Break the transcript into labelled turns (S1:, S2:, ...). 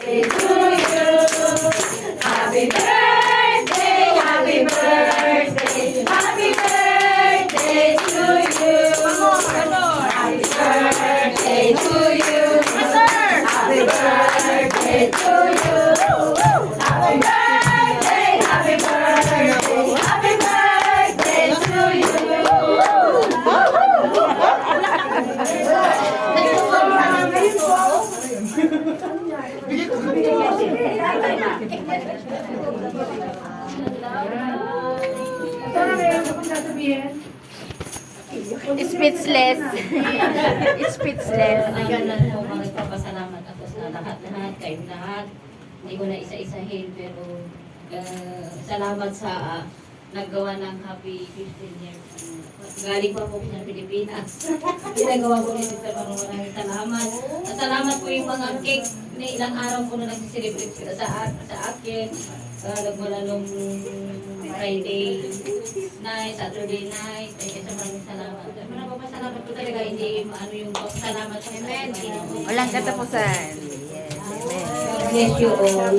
S1: Happy birthday, happy birthday, happy birthday to you. Happy birthday to you. Happy birthday to you. Happy birthday, happy birthday, happy birthday to you.
S2: Speechless. Speechless.
S3: Nagalan po, magpapasalamat ako sa lahat-lahat, kayong lahat. Hindi ko na isa-isahin, pero salamat sa naggawa ng happy 15 years. Galing pa po sa Pilipinas. Ginagawa ko rin sa maraming salamat. At salamat po yung mga cake na ilang araw ko na nagsiselebrate sila sa akin. Nagmula nung Friday night, Saturday night. Ay, maraming salamat. Napapasalamat ko talaga, hindi ano yung salamat sa Amen.
S2: Walang katapusan. Yes, amen.
S3: Bless you all.